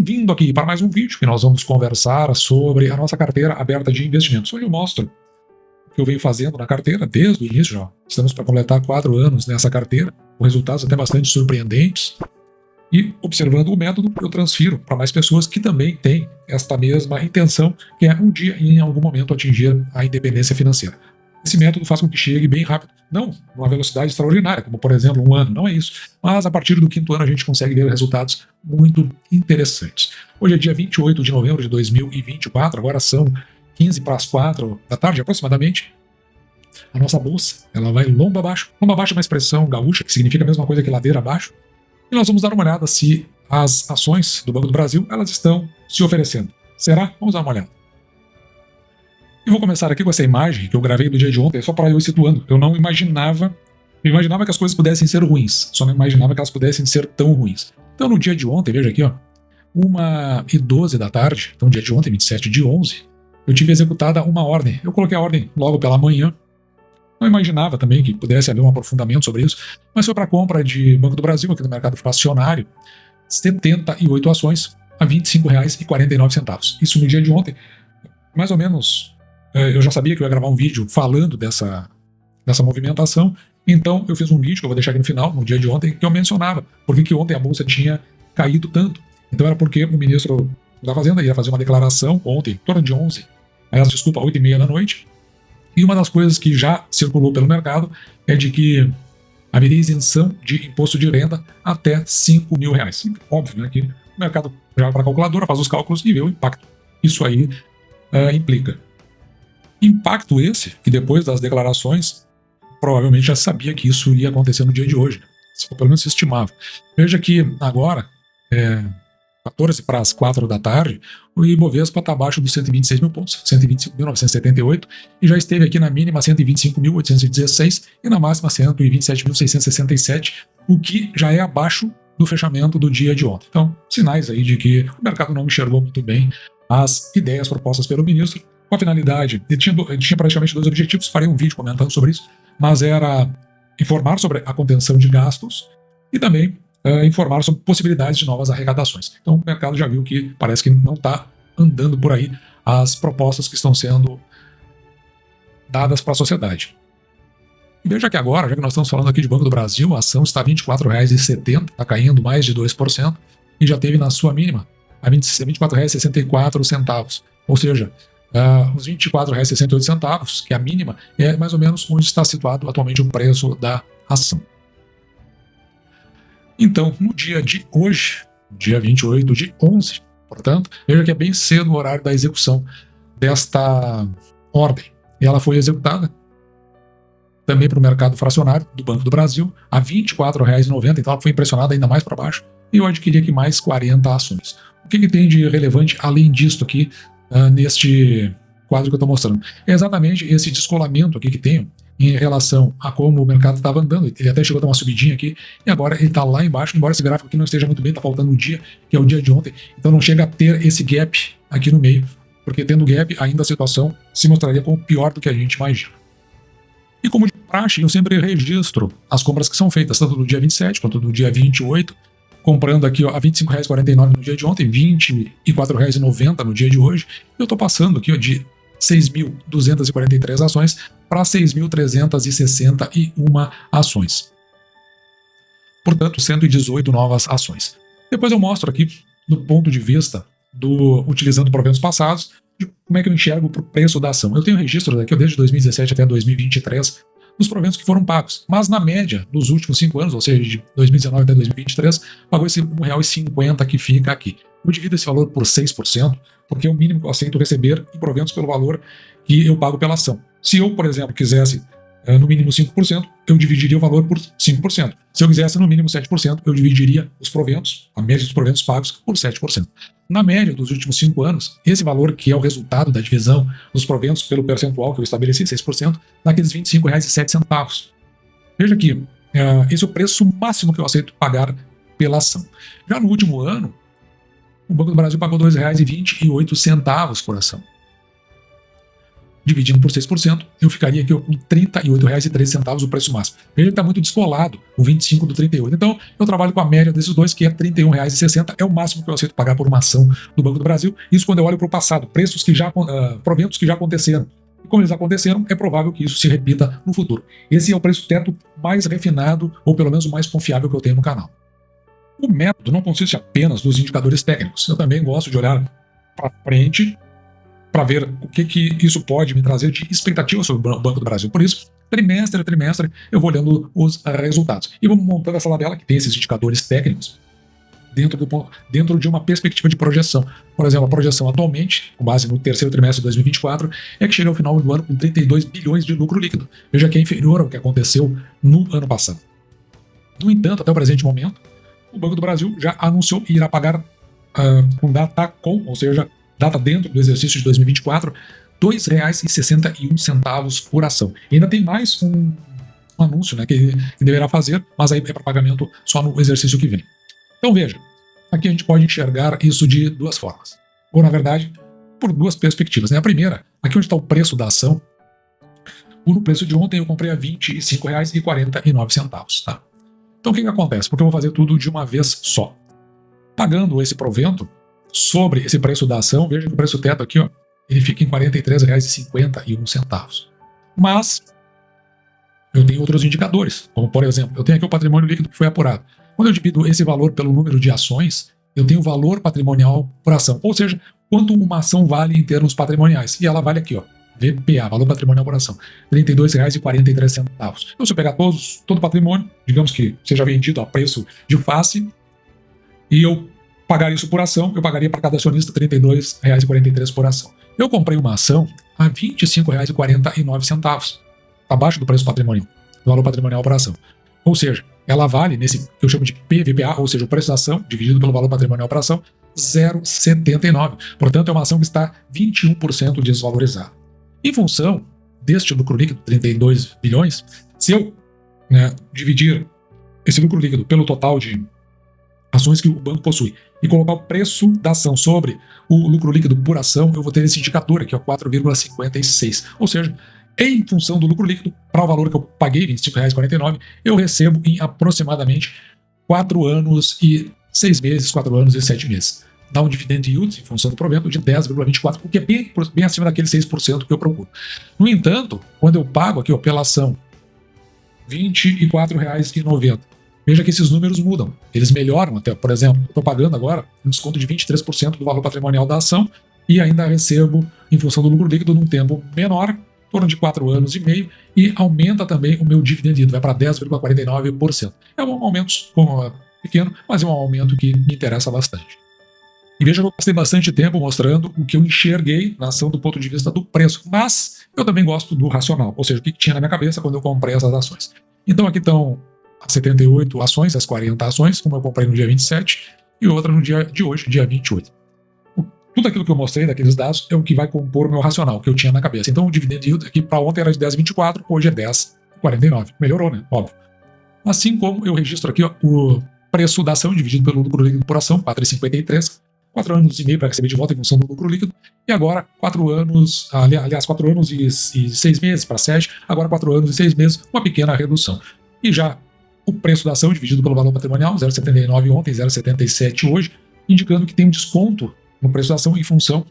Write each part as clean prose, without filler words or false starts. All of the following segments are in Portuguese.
Bem-vindo aqui para mais um vídeo que nós vamos conversar sobre a nossa carteira aberta de investimentos, onde eu mostro o que eu venho fazendo na carteira desde o início já. Estamos para completar 4 anos nessa carteira, com resultados até bastante surpreendentes. E observando o método, eu transfiro para mais pessoas que também têm esta mesma intenção, que é um dia, em algum momento, atingir a independência financeira. Esse método faz com que chegue bem rápido, não numa velocidade extraordinária, como por exemplo um ano, não é isso, mas a partir do 5º ano a gente consegue ver resultados muito interessantes. Hoje é dia 28 de novembro de 2024, agora são 15 para as 4 da tarde aproximadamente. A nossa bolsa, ela vai lomba abaixo. Lomba abaixo é uma expressão gaúcha que significa a mesma coisa que ladeira abaixo. E nós vamos dar uma olhada se as ações do Banco do Brasil elas estão se oferecendo. Será? Vamos dar uma olhada. E vou começar aqui com essa imagem que eu gravei do dia de ontem, só para eu ir situando. Eu não imaginava, eu imaginava que as coisas pudessem ser ruins, só não imaginava que elas pudessem ser tão ruins. Então no dia de ontem, veja aqui, ó, 1h12 da tarde, então dia de ontem, 27 de 11, eu tive executada uma ordem. Eu coloquei a ordem logo pela manhã. Não imaginava também que pudesse haver um aprofundamento sobre isso, mas foi para a compra de Banco do Brasil aqui no mercado fracionário, 78 ações a R$ 25,49. Isso no dia de ontem, mais ou menos. Eu já sabia que eu ia gravar um vídeo falando dessa movimentação, então eu fiz um vídeo que eu vou deixar aqui no final, no dia de ontem, que eu mencionava porque que ontem a bolsa tinha caído tanto. Então era porque o ministro da Fazenda ia fazer uma declaração ontem, em torno de 11, aliás, desculpa, 8h30 da noite, e uma das coisas que já circulou pelo mercado é de que haveria isenção de imposto de renda até R$ 5.000. Óbvio, né, que o mercado já vai para a calculadora, faz os cálculos e vê o impacto. Isso aí implica. Impacto esse que depois das declarações provavelmente já sabia que isso ia acontecer no dia de hoje, ou pelo menos se estimava. Veja que agora, 14 para as 4 da tarde, o Ibovespa está abaixo dos 126 mil pontos, 125.978, e já esteve aqui na mínima 125.816 e na máxima 127.667, o que já é abaixo do fechamento do dia de ontem. Então, sinais aí de que o mercado não enxergou muito bem as ideias propostas pelo ministro, com a finalidade, ele tinha praticamente 2 objetivos, farei um vídeo comentando sobre isso, mas era informar sobre a contenção de gastos e também informar sobre possibilidades de novas arrecadações. Então o mercado já viu que parece que não está andando por aí as propostas que estão sendo dadas para a sociedade. E veja que agora, já que nós estamos falando aqui de Banco do Brasil, a ação está a R$ 24,70, está caindo mais de 2%, e já teve na sua mínima a R$ 24,64, ou seja, os R$ 24,68, que é a mínima, é mais ou menos onde está situado atualmente o preço da ação. Então, no dia de hoje, dia 28 de 11, portanto, veja que é bem cedo o horário da execução desta ordem. E ela foi executada também para o mercado fracionário do Banco do Brasil a R$ 24,90, então ela foi impressionada ainda mais para baixo, e eu adquiri aqui mais 40 ações. O que tem de relevante além disto aqui, neste quadro que eu estou mostrando? É exatamente esse descolamento aqui que tenho em relação a como o mercado estava andando. Ele até chegou a dar uma subidinha aqui, e agora ele está lá embaixo, embora esse gráfico aqui não esteja muito bem, está faltando um dia, que é o dia de ontem, então não chega a ter esse gap aqui no meio, porque tendo gap, ainda a situação se mostraria como pior do que a gente imagina. E como de praxe, eu sempre registro as compras que são feitas, tanto no dia 27 quanto no dia 28, comprando aqui ó, a R$ 25,49 no dia de ontem, R$ 24,90 no dia de hoje. Eu estou passando aqui ó, de 6.243 ações para 6.361 ações. Portanto, 118 novas ações. Depois eu mostro aqui, do ponto de vista utilizando proventos passados, de como é que eu enxergo o preço da ação. Eu tenho registros aqui ó, desde 2017 até 2023 dos proventos que foram pagos, mas na média dos últimos 5 anos, ou seja, de 2019 até 2023, pagou esse R$ 1,50 que fica aqui. Eu divido esse valor por 6%, porque é o mínimo que eu aceito receber em proventos pelo valor que eu pago pela ação. Se eu, por exemplo, quisesse no mínimo 5%, eu dividiria o valor por 5%. Se eu quisesse no mínimo 7%, eu dividiria os proventos, a média dos proventos pagos, por 7%. Na média dos últimos 5 anos, esse valor que é o resultado da divisão dos proventos pelo percentual que eu estabeleci, 6%, naqueles R$ 25,07. Veja aqui, esse é o preço máximo que eu aceito pagar pela ação. Já no último ano, o Banco do Brasil pagou R$ 2,28 por ação. dividindo por 6%, eu ficaria aqui ó, com R$ 38,13 o preço máximo. Veja que está muito descolado, o 25 do 38. Então, eu trabalho com a média desses dois, que é R$ 31,60, é o máximo que eu aceito pagar por uma ação do Banco do Brasil. Isso quando eu olho para o passado, preços que já, proventos que já aconteceram. E como eles aconteceram, é provável que isso se repita no futuro. Esse é o preço teto mais refinado, ou pelo menos o mais confiável que eu tenho no canal. O método não consiste apenas nos indicadores técnicos. Eu também gosto de olhar para frente para ver o que isso pode me trazer de expectativa sobre o Banco do Brasil. Por isso, trimestre a trimestre, eu vou olhando os resultados. E vamos montando essa tabela que tem esses indicadores técnicos dentro de uma perspectiva de projeção. Por exemplo, a projeção atualmente, com base no terceiro trimestre de 2024, é que chega ao final do ano com 32 bilhões de lucro líquido. Veja que é inferior ao que aconteceu no ano passado. No entanto, até o presente momento, o Banco do Brasil já anunciou que irá pagar com data com, ou seja, data dentro do exercício de 2024, R$ 2,61 por ação. E ainda tem mais um anúncio, né, que deverá fazer, mas aí é para pagamento só no exercício que vem. Então veja, aqui a gente pode enxergar isso de duas formas. Ou na verdade, por duas perspectivas. Né? A primeira, aqui onde está o preço da ação, no preço de ontem eu comprei a R$ 25,49. Tá? Então o que acontece? Porque eu vou fazer tudo de uma vez só. Pagando esse provento sobre esse preço da ação, veja que o preço teto aqui, ó, ele fica em R$ 43,51. Mas eu tenho outros indicadores, como por exemplo, eu tenho aqui o patrimônio líquido que foi apurado. Quando eu divido esse valor pelo número de ações, eu tenho o valor patrimonial por ação, ou seja, quanto uma ação vale em termos patrimoniais. E ela vale aqui, ó, VPA, valor patrimonial por ação, R$ 32,43. Então se eu pegar todo o patrimônio, digamos que seja vendido a preço de face, e eu pagar isso por ação, eu pagaria para cada acionista R$ 32,43 por ação. Eu comprei uma ação a R$ 25,49, abaixo do preço patrimonial, do valor patrimonial por ação. Ou seja, ela vale nesse que eu chamo de PVPA, ou seja, o preço da ação dividido pelo valor patrimonial por ação, 0,79. Portanto, é uma ação que está 21% desvalorizada. Em função deste lucro líquido, 32 bilhões, se eu dividir esse lucro líquido pelo total de ações que o banco possui e colocar o preço da ação sobre o lucro líquido por ação, eu vou ter esse indicador aqui, 4,56. Ou seja, em função do lucro líquido, para o valor que eu paguei, R$ 25,49, eu recebo em aproximadamente 4 anos e 6 meses, 4 anos e 7 meses. Dá um dividend yield, em função do provento, de 10,24, o que é bem acima daquele 6% que eu procuro. No entanto, quando eu pago aqui pela ação R$ 24,90, veja que esses números mudam, eles melhoram até. Por exemplo, eu estou pagando agora um desconto de 23% do valor patrimonial da ação e ainda recebo, em função do lucro líquido, num tempo menor, em torno de 4 anos e meio, e aumenta também o meu dividend yield, vai para 10,49%. É um aumento pequeno, mas é um aumento que me interessa bastante. E veja que eu gastei bastante tempo mostrando o que eu enxerguei na ação do ponto de vista do preço, mas eu também gosto do racional, ou seja, o que tinha na minha cabeça quando eu comprei essas ações. Então aqui estão as 78 ações, as 40 ações, uma eu comprei no dia 27 e outra no dia de hoje, dia 28. Tudo aquilo que eu mostrei daqueles dados é o que vai compor o meu racional, que eu tinha na cabeça. Então o dividend yield aqui para ontem era de 10,24, hoje é 10,49. Melhorou, né? Óbvio. Assim como eu registro aqui o preço da ação dividido pelo lucro líquido por ação, 4,53, 4 anos e meio para receber de volta em função do lucro líquido, e agora 4 anos, aliás, 4 anos e 6 meses para 7, agora 4 anos e 6 meses, uma pequena redução. E já o preço da ação dividido pelo valor patrimonial, 0,79 ontem, 0,77 hoje, indicando que tem um desconto no preço da ação em função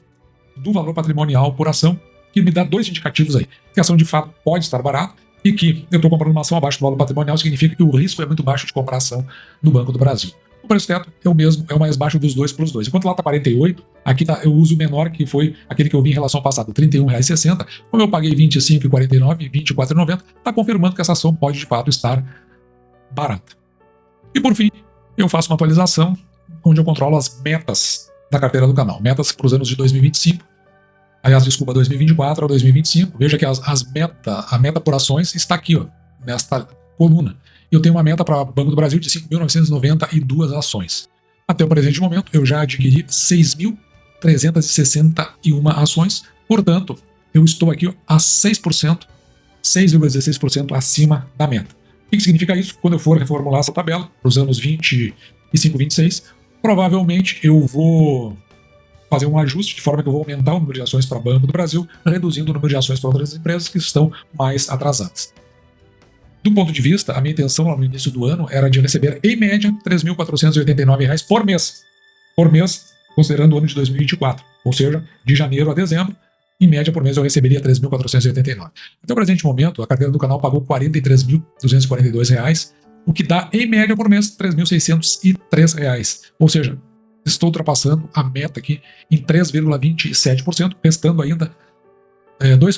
do valor patrimonial por ação, que me dá dois indicativos aí, que a ação de fato pode estar barata e que eu estou comprando uma ação abaixo do valor patrimonial, significa que o risco é muito baixo de comprar ação no Banco do Brasil. O preço teto é o mesmo, é o mais baixo dos dois para os dois. Enquanto lá está 48, aqui eu uso o menor, que foi aquele que eu vi em relação ao passado, R$ 31,60. Como eu paguei R$ 25,49, R$ 24,90, está confirmando que essa ação pode de fato estar barata. E por fim, eu faço uma atualização onde eu controlo as metas da carteira do canal. Metas para os anos de 2025, aliás, desculpa, 2024 a 2025. Veja que a meta por ações está aqui, ó, nesta coluna. Eu tenho uma meta para o Banco do Brasil de 5.992 ações. Até o presente momento, eu já adquiri 6.361 ações, portanto, eu estou aqui a 6%, 6,16% acima da meta. O que significa isso? Quando eu for reformular essa tabela para os anos 25 e 26, provavelmente eu vou fazer um ajuste de forma que eu vou aumentar o número de ações para Banco do Brasil, reduzindo o número de ações para outras empresas que estão mais atrasadas. Do ponto de vista, a minha intenção lá no início do ano era de receber, em média, R$ 3.489 por mês, considerando o ano de 2024, ou seja, de janeiro a dezembro, em média por mês eu receberia R$ 3.489. Até o presente momento, a carteira do canal pagou R$ 43.242, o que dá, em média por mês, R$ 3.603, ou seja, estou ultrapassando a meta aqui em 3,27%, restando ainda três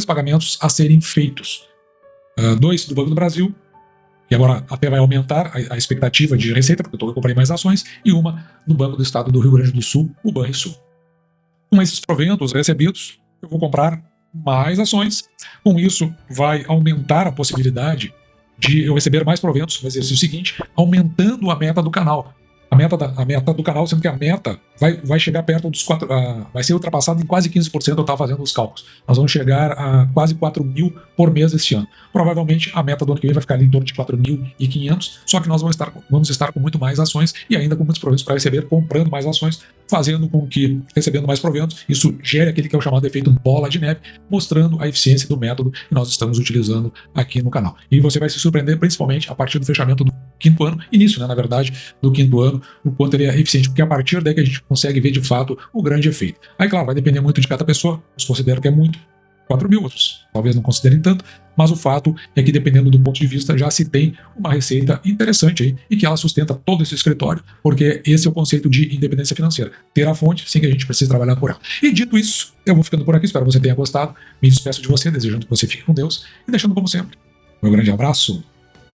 pagamentos a serem feitos. Dois do Banco do Brasil, que agora até vai aumentar a expectativa de receita, porque eu comprei mais ações, e uma do Banco do Estado do Rio Grande do Sul, o Banrisul. Com esses proventos recebidos, eu vou comprar mais ações. Com isso, vai aumentar a possibilidade de eu receber mais proventos no exercício seguinte, aumentando a meta do canal. A meta do canal, sendo que a meta vai chegar perto dos 4, vai ser ultrapassada em quase 15%, eu estava fazendo os cálculos. Nós vamos chegar a quase 4.000 por mês este ano. Provavelmente a meta do ano que vem vai ficar ali em torno de 4.500, só que nós vamos estar com muito mais ações e ainda com muitos proventos para receber, comprando mais ações, fazendo com que, recebendo mais proventos, isso gere aquele que é o chamado efeito bola de neve, mostrando a eficiência do método que nós estamos utilizando aqui no canal. E você vai se surpreender principalmente a partir do fechamento do quinto ano, início, na verdade, do quinto ano, o quanto ele é eficiente, porque a partir daí que a gente consegue ver de fato o grande efeito. Aí, claro, vai depender muito de cada pessoa, eu considero que é muito, 4.000, outros talvez não considerem tanto, mas o fato é que, dependendo do ponto de vista, já se tem uma receita interessante aí e que ela sustenta todo esse escritório, porque esse é o conceito de independência financeira, ter a fonte sem que a gente precise trabalhar por ela. E dito isso, eu vou ficando por aqui, espero que você tenha gostado, me despeço de você, desejando que você fique com Deus e deixando, como sempre, meu grande abraço.